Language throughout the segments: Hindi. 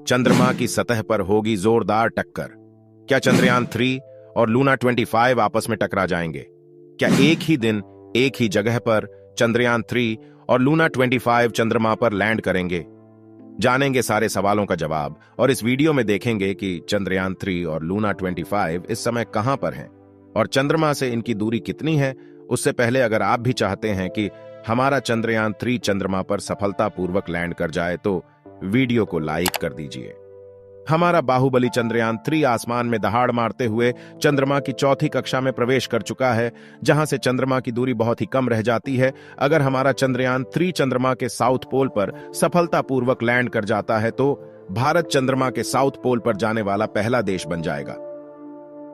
चंद्रमा की सतह पर होगी जोरदार टक्कर। क्या चंद्रयान 3 और लूना 25 आपस में टकरा जाएंगे? क्या एक ही दिन एक ही जगह पर चंद्रयान 3 और लूना 25 चंद्रमा पर लैंड करेंगे? जानेंगे सारे सवालों का जवाब और इस वीडियो में देखेंगे कि चंद्रयान 3 और लूना 25 इस समय कहां पर हैं और चंद्रमा से इनकी दूरी कितनी है। उससे पहले अगर आप भी चाहते हैं कि हमारा चंद्रयान 3 चंद्रमा पर सफलतापूर्वक लैंड कर जाए तो वीडियो को लाइक कर दीजिए। हमारा बाहुबली चंद्रयान 3 आसमान में दहाड़ मारते हुए चंद्रमा की चौथी कक्षा में प्रवेश कर चुका है, जहां से चंद्रमा की दूरी बहुत ही कम रह जाती है। अगर हमारा चंद्रयान 3 चंद्रमा के साउथ पोल पर सफलतापूर्वक लैंड कर जाता है तो भारत चंद्रमा के साउथ पोल पर जाने वाला पहला देश बन जाएगा।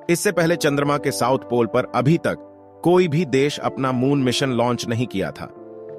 इससे पहले चंद्रमा के साउथ पोल पर अभी तक कोई भी देश अपना मून मिशन लॉन्च नहीं किया था।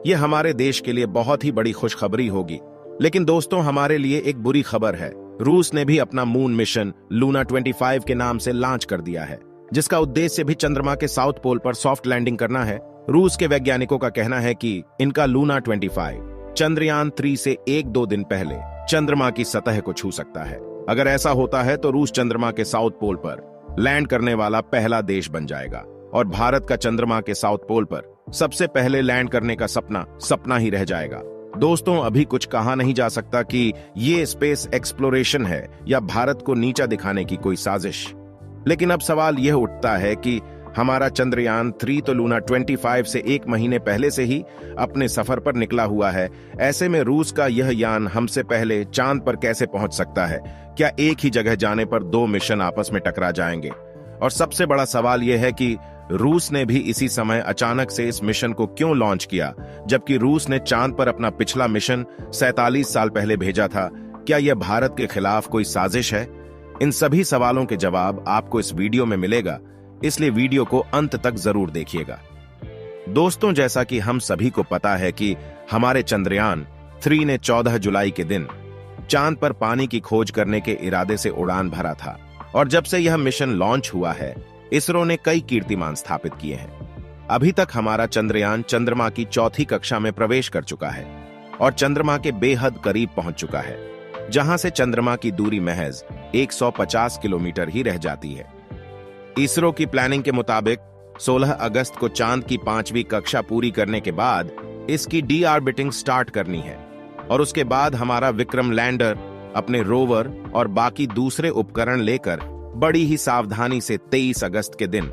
यह हमारे देश के लिए बहुत ही बड़ी खुशखबरी होगी। लेकिन दोस्तों, हमारे लिए एक बुरी खबर है। रूस ने भी अपना मून मिशन लूना 25 के नाम से लॉन्च कर दिया है, जिसका उद्देश्य भी चंद्रमा के साउथ पोल पर सॉफ्ट लैंडिंग करना है। रूस के वैज्ञानिकों का कहना है कि इनका लूना 25 चंद्रयान 3 से 1-2 दिन पहले चंद्रमा की सतह को छू सकता है। अगर ऐसा होता है तो रूस चंद्रमा के साउथ पोल पर लैंड करने वाला पहला देश बन जाएगा और भारत का चंद्रमा के साउथ पोल पर सबसे पहले लैंड करने का सपना ही रह जाएगा। दोस्तों, अभी कुछ कहा नहीं जा सकता कि ये स्पेस एक्सप्लोरेशन है या भारत को नीचा दिखाने की कोई साजिश। लेकिन अब सवाल यह उठता है कि हमारा चंद्रयान 3 तो लूना 25 से 1 महीने पहले से ही अपने सफर पर निकला हुआ है। ऐसे में रूस का यह यान हमसे पहले चांद पर कैसे पहुंच सकता है? क्या एक ही जगह जाने पर 2 मिशन आपस में टकरा जाएंगे? और सबसे बड़ा सवाल यह है कि रूस ने भी इसी समय अचानक से इस मिशन को क्यों लॉन्च किया, जबकि रूस ने चांद पर अपना पिछला मिशन 47 साल पहले भेजा था। क्या यह भारत के खिलाफ कोई साजिश है? इन सभी सवालों के जवाब आपको इस वीडियो में मिलेगा, इसलिए वीडियो को अंत तक जरूर देखिएगा। दोस्तों, जैसा कि हम सभी को पता है कि हमारे चंद्रयान 3 ने 14 जुलाई के दिन चांद पर पानी की खोज करने के इरादे से उड़ान भरा था और जब से यह मिशन लॉन्च हुआ है, इसरो ने कई कीर्तिमान स्थापित किए हैं। अभी तक हमारा चंद्रयान चंद्रमा की चौथी कक्षा में प्रवेश कर चुका है और चंद्रमा के बेहद करीब पहुंच चुका है, जहां से चंद्रमा की दूरी महज 150 किलोमीटर ही रह जाती है। इसरो की प्लानिंग के मुताबिक 16 अगस्त को चांद की 5वीं कक्षा पूरी करने के बाद इसकी डी ऑर्बिटिंग स्टार्ट करनी है और उसके बाद हमारा विक्रम लैंडर अपने रोवर और बाकी दूसरे उपकरण लेकर बड़ी ही सावधानी से 23 अगस्त के दिन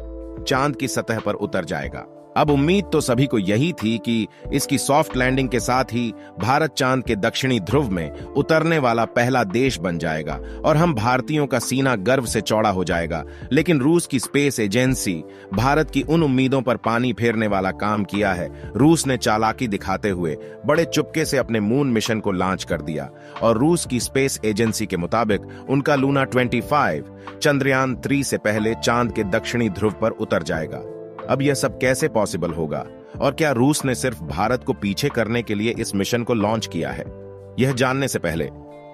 चांद की सतह पर उतर जाएगा। अब उम्मीद तो सभी को यही थी कि इसकी सॉफ्ट लैंडिंग के साथ ही भारत चांद के दक्षिणी ध्रुव में उतरने वाला पहला देश बन जाएगा और हम भारतीयों का सीना गर्व से चौड़ा हो जाएगा। लेकिन रूस की स्पेस एजेंसी भारत की उन उम्मीदों पर पानी फेरने वाला काम किया है। रूस ने चालाकी दिखाते हुए बड़े चुपके से अपने मून मिशन को लॉन्च कर दिया और रूस की स्पेस एजेंसी के मुताबिक उनका लूना 25 चंद्रयान 3 से पहले चांद के दक्षिणी ध्रुव पर उतर जाएगा। अब यह सब कैसे पॉसिबल होगा और क्या रूस ने सिर्फ भारत को पीछे करने के लिए इस मिशन को लॉन्च किया है? यह जानने से पहले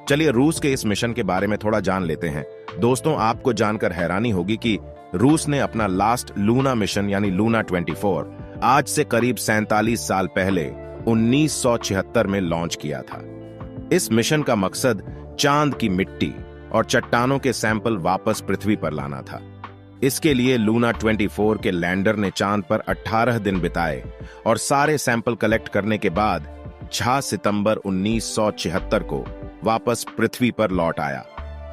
चलिए रूस के इस मिशन के बारे में थोड़ा जान लेते हैं। दोस्तों, आपको जानकर हैरानी होगी कि रूस ने अपना लास्ट लूना मिशन यानी लूना 24 आज से करीब 47 साल पहले 1976 में लॉन्च किया था। इस मिशन का मकसद चांद की मिट्टी और चट्टानों के सैंपल वापस पृथ्वी पर लाना था। इसके लिए लूना 24 के लैंडर ने चांद पर 18 दिन बिताए और सारे सैंपल कलेक्ट करने के बाद 6 सितंबर 1976 को वापस पृथ्वी पर लौट आया।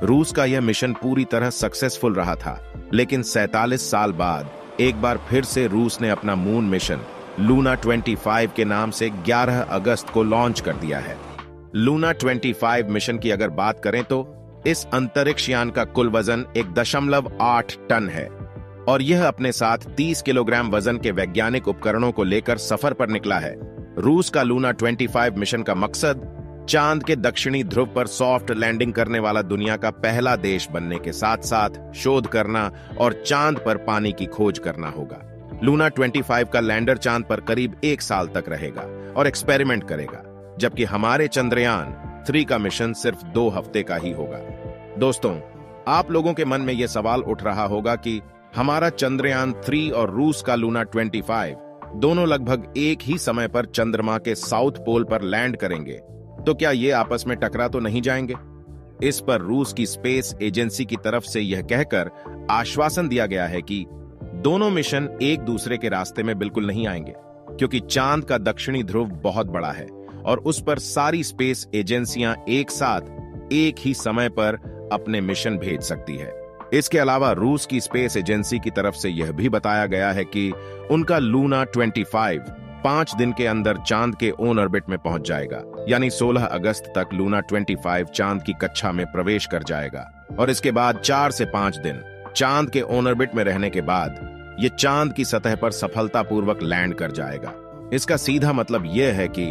रूस का यह मिशन पूरी तरह सक्सेसफुल रहा था, लेकिन 47 साल बाद एक बार फिर से रूस ने अपना मून मिशन लूना 25 के नाम से 11 अगस्त को लॉन्च कर दिया है। लूना 25 मिशन की अगर बात करें तो इस अंतरिक्ष यान का कुल वजन 1.8 टन है और यह अपने साथ 30 किलोग्राम वजन के वैज्ञानिक उपकरणों को लेकर सफर पर निकला है। रूस का लूना 25 मिशन का मकसद चांद के दक्षिणी ध्रुव पर सॉफ्ट लैंडिंग करने वाला दुनिया का पहला देश बनने के साथ साथ शोध करना और चांद पर पानी की खोज करना होगा। लूना 25 का लैंडर चांद पर करीब 1 साल तक रहेगा और एक्सपेरिमेंट करेगा, जबकि हमारे चंद्रयान 3 का मिशन सिर्फ 2 हफ्ते का ही होगा। दोस्तों, आप लोगों के मन में यह सवाल उठ रहा होगा कि हमारा चंद्रयान 3 और रूस का लूना 25 दोनों लगभग एक ही समय पर चंद्रमा के साउथ पोल पर लैंड करेंगे, तो क्या ये आपस में टकरा तो नहीं जाएंगे? इस पर रूस की स्पेस एजेंसी की तरफ से यह कहकर आश्वासन दिया गया है कि दोनों मिशन एक दूसरे के रास्ते में बिल्कुल नहीं आएंगे, क्योंकि चांद का दक्षिणी ध्रुव बहुत बड़ा है और उस पर सारी स्पेस एजेंसियां एक साथ एक ही समय पर अपने मिशन भेज सकती है। इसके अलावा रूस की स्पेस एजेंसी की तरफ से यह भी बताया गया है कि उनका लूना 25 5 दिन के अंदर चांद के ऑन ऑर्बिट में पहुंच जाएगा, यानी 16 अगस्त तक लूना 25 चांद की कक्षा में प्रवेश कर जाएगा और इसके बाद 4 से 5 दिन चांद के ऑन ऑर्बिट में रहने के बाद ये चांद की सतह पर सफलतापूर्वक लैंड कर जाएगा। इसका सीधा मतलब यह है कि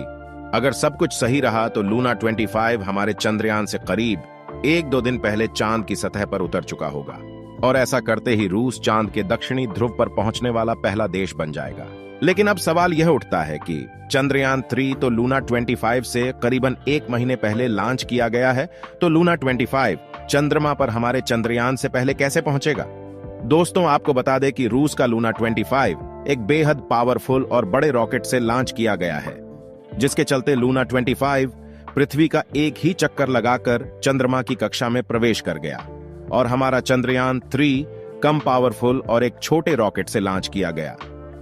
अगर सब कुछ सही रहा तो लूना 25 हमारे चंद्रयान से करीब 1-2 दिन पहले चांद की सतह पर उतर चुका होगा और ऐसा करते ही रूस चांद के दक्षिणी ध्रुव पर पहुंचने वाला पहला देश बन जाएगा। लेकिन अब सवाल यह उठता है कि चंद्रयान 3 तो लूना 25 से करीबन 1 महीने पहले लॉन्च किया गया है, तो लूना 25 चंद्रमा पर हमारे चंद्रयान से पहले कैसे पहुंचेगा? दोस्तों, आपको बता दें कि रूस का लूना 25 एक बेहद पावरफुल और बड़े रॉकेट से लॉन्च किया गया है, जिसके चलते लूना 25 पृथ्वी का एक ही चक्कर लगाकर चंद्रमा की कक्षा में प्रवेश कर गया और हमारा चंद्रयान 3 कम पावरफुल और एक छोटे रॉकेट से लॉन्च किया गया,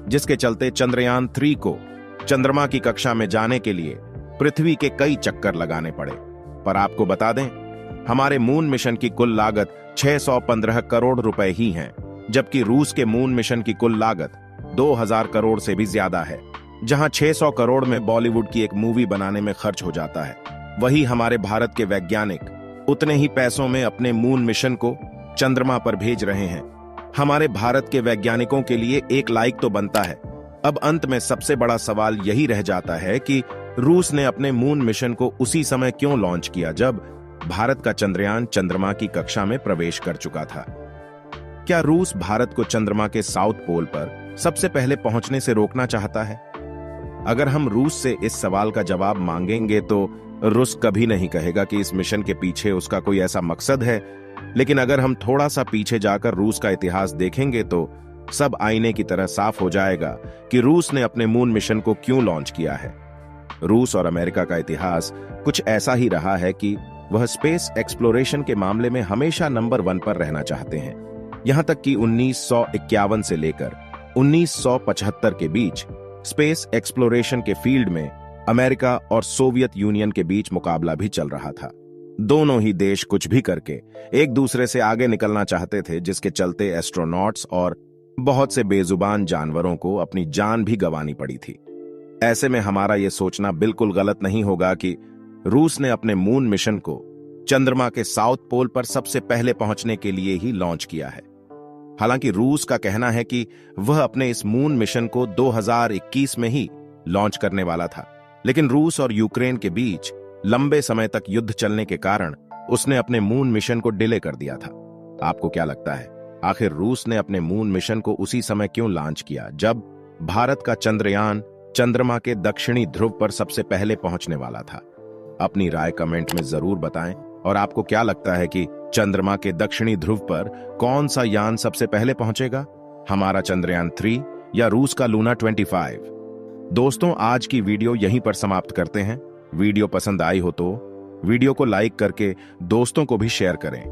जिसके चलते चंद्रयान 3 को चंद्रमा की कक्षा में जाने के लिए पृथ्वी के कई चक्कर लगाने पड़े। पर आपको बता दें, हमारे मून मिशन की कुल लागत 615 करोड़ रुपए ही है, जबकि रूस के मून मिशन की कुल लागत 2000 करोड़ से भी ज्यादा है। जहां 600 करोड़ में बॉलीवुड की एक मूवी बनाने में खर्च हो जाता है, वही हमारे भारत के वैज्ञानिक उतने ही पैसों में अपने मून मिशन को चंद्रमा पर भेज रहे हैं। हमारे भारत के वैज्ञानिकों के लिए एक लाइक तो बनता है। अब अंत में सबसे बड़ा सवाल यही रह जाता है कि रूस ने अपने मून मिशन को उसी समय क्यों लॉन्च किया जब भारत का चंद्रयान चंद्रमा की कक्षा में प्रवेश कर चुका था। क्या रूस भारत को चंद्रमा के साउथ पोल पर सबसे पहले पहुंचने से रोकना चाहता है? अगर हम रूस से इस सवाल का जवाब मांगेंगे तो रूस कभी नहीं कहेगा कि इस मिशन के पीछे उसका कोई ऐसा मकसद है। लेकिन अगर हम थोड़ा सा पीछे जाकर रूस का इतिहास देखेंगे तो सब आईने की तरह साफ हो जाएगा कि रूस ने अपने मून मिशन को क्यों लॉन्च किया है। रूस और अमेरिका का इतिहास कुछ ऐसा ही रहा है कि वह स्पेस एक्सप्लोरेशन के मामले में हमेशा नंबर 1 पर रहना चाहते हैं। यहां तक कि 1951 से लेकर 1975 के बीच स्पेस एक्सप्लोरेशन के फील्ड में अमेरिका और सोवियत यूनियन के बीच मुकाबला भी चल रहा था। दोनों ही देश कुछ भी करके एक दूसरे से आगे निकलना चाहते थे, जिसके चलते एस्ट्रोनॉट्स और बहुत से बेजुबान जानवरों को अपनी जान भी गंवानी पड़ी थी। ऐसे में हमारा यह सोचना बिल्कुल गलत नहीं होगा कि रूस ने अपने मून मिशन को चंद्रमा के साउथ पोल पर सबसे पहले पहुंचने के लिए ही लॉन्च किया है। हालांकि रूस का कहना है कि वह अपने इस मून मिशन को 2021 में ही लॉन्च करने वाला था, लेकिन रूस और यूक्रेन के बीच लंबे समय तक युद्ध चलने के कारण उसने अपने मून मिशन को डिले कर दिया था। आपको क्या लगता है, आखिर रूस ने अपने मून मिशन को उसी समय क्यों लॉन्च किया जब भारत का चंद्रयान चंद्रमा के दक्षिणी ध्रुव पर सबसे पहले पहुंचने वाला था? अपनी राय कमेंट में जरूर बताएं। और आपको क्या लगता है कि चंद्रमा के दक्षिणी ध्रुव पर कौन सा यान सबसे पहले पहुंचेगा, हमारा चंद्रयान 3 या रूस का लूना 25? दोस्तों, आज की वीडियो यहीं पर समाप्त करते हैं। वीडियो पसंद आई हो तो वीडियो को लाइक करके दोस्तों को भी शेयर करें।